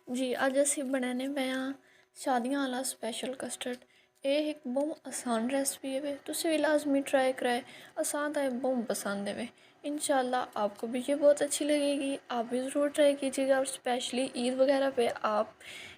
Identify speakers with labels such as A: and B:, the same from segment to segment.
A: जी ਅੱਜ ਅਸੀਂ ਬਣਾने ਪਏ ਹਾਂ ਸ਼ਾਦੀਆਂ ਵਾਲਾ ਸਪੈਸ਼ਲ ਕਸਟਰਡ। ਇਹ ਇੱਕ ਬਹੁਤ ਆਸਾਨ ਰੈਸਪੀ है, तुसी भी लाजमी ट्राई कराए। आसान तो बहुत पसंद है। इंशाल्लाह आपको भी ये बहुत अच्छी लगेगी। आप भी ज़रूर ट्राई कीजिएगा और स्पेशली ईद वगैरह पे आप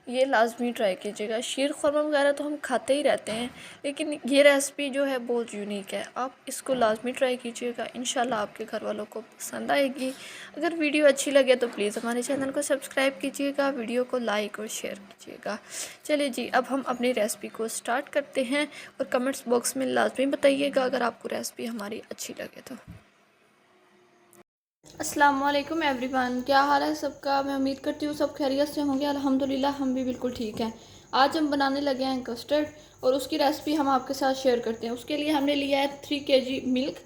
A: ये लाजमी ट्राई कीजिएगा। शीर खुरमा वगैरह तो हम खाते ही रहते हैं, लेकिन ये रेसिपी जो है बहुत यूनिक है। आप इसको लाजमी ट्राई कीजिएगा, इंशाल्लाह आपके घर वालों को पसंद आएगी। अगर वीडियो अच्छी लगे तो प्लीज़ हमारे चैनल को सब्सक्राइब कीजिएगा, वीडियो को लाइक और शेयर कीजिएगा। चलिए जी, अब हम अपनी रेसिपी को स्टार्ट करते हैं और कमेंट्स बॉक्स में लाजमी बताइएगा अगर आपको रेसिपी हमारी अच्छी लगे तो। अस्सलाम वालेकुम एवरीवन, क्या हाल है सबका। मैं उम्मीद करती हूँ सब खैरियत से होंगे। अल्हम्दुलिल्लाह हम भी बिल्कुल ठीक हैं। आज हम बनाने लगे हैं कस्टर्ड और उसकी रेसिपी हम आपके साथ शेयर करते हैं। उसके लिए हमने लिया है 3 kg मिल्क।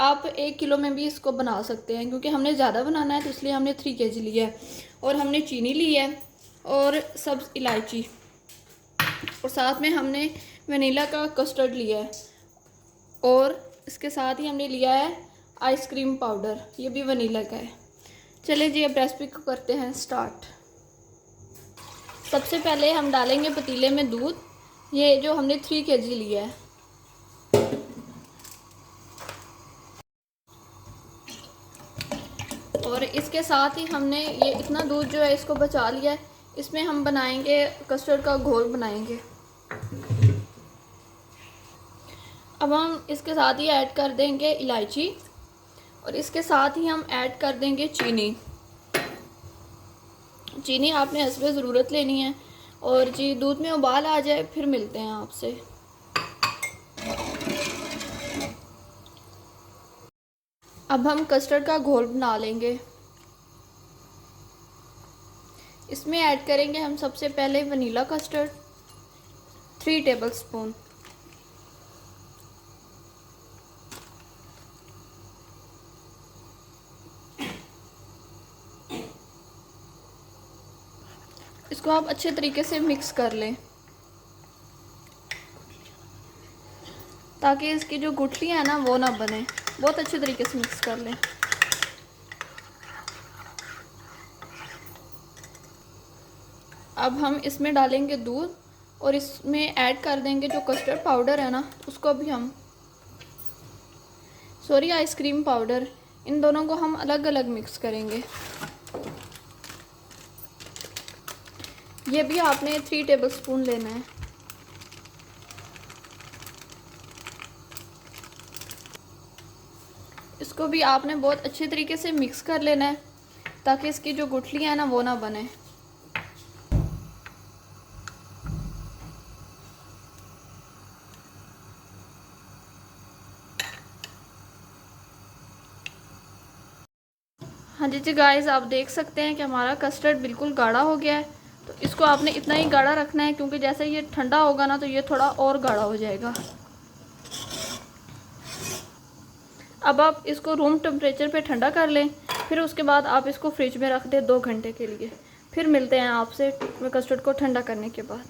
A: आप 1 किलो में भी इसको बना सकते हैं, क्योंकि हमने ज़्यादा बनाना है तो इसलिए हमने 3 kg लिया है। और हमने चीनी ली है और सब्ज़ इलायची, और साथ में हमने वनीला का कस्टर्ड लिया है, और इसके साथ ही हमने लिया है आइसक्रीम पाउडर, ये भी वनीला का है। चलिए जी, अब रेसिपी को करते हैं स्टार्ट। सबसे पहले हम डालेंगे पतीले में दूध। ये जो हमने 3 kg लिया है, और इसके साथ ही हमने ये इतना दूध जो है इसको बचा लिया है। इसमें हम बनाएंगे कस्टर्ड का घोल बनाएंगे। अब हम इसके साथ ही ऐड कर देंगे इलायची, और इसके साथ ही हम ऐड कर देंगे चीनी। चीनी आपने हस्बे ज़रूरत लेनी है। और जी, दूध में उबाल आ जाए फिर मिलते हैं आपसे। अब हम कस्टर्ड का घोल बना लेंगे। इसमें ऐड करेंगे हम सबसे पहले वनीला कस्टर्ड 3 टेबलस्पून। इसको आप अच्छे तरीके से मिक्स कर लें, ताकि इसकी जो गुठलियाँ हैं ना वो ना बने। बहुत अच्छे तरीके से मिक्स कर लें। अब हम इसमें डालेंगे दूध, और इसमें ऐड कर देंगे जो कस्टर्ड पाउडर है ना, उसको भी हम आइसक्रीम पाउडर, इन दोनों को हम अलग अलग मिक्स करेंगे। ये भी आपने 3 टेबलस्पून लेना है। इसको भी आपने बहुत अच्छे तरीके से मिक्स कर लेना है, ताकि इसकी जो गुठलियाँ हैं ना वो ना बने। हाँ जी गाइस, आप देख सकते हैं कि हमारा कस्टर्ड बिल्कुल गाढ़ा हो गया है। तो इसको आपने इतना ही गाढ़ा रखना है, क्योंकि जैसे ये ठंडा होगा ना तो ये थोड़ा और गाढ़ा हो जाएगा। अब आप इसको रूम टेम्परेचर पे ठंडा कर लें, फिर उसके बाद आप इसको फ्रिज में रख दें 2 घंटे के लिए। फिर मिलते हैं आपसे कस्टर्ड को ठंडा करने के बाद।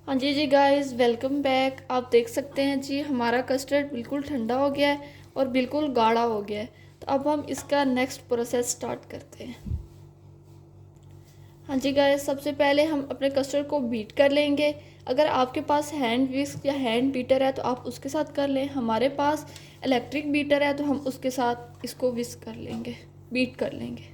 A: हाँ जी गाइस, वेलकम बैक। आप देख सकते हैं जी, हमारा कस्टर्ड बिल्कुल ठंडा हो गया है और बिल्कुल गाढ़ा हो गया है। तो अब हम इसका नेक्स्ट प्रोसेस स्टार्ट करते हैं। हाँ जी गाइस, सबसे पहले हम अपने कस्टर्ड को बीट कर लेंगे। अगर आपके पास हैंड विस्क या हैंड बीटर है तो आप उसके साथ कर लें। हमारे पास इलेक्ट्रिक बीटर है तो हम उसके साथ इसको विस्क कर लेंगे, बीट कर लेंगे।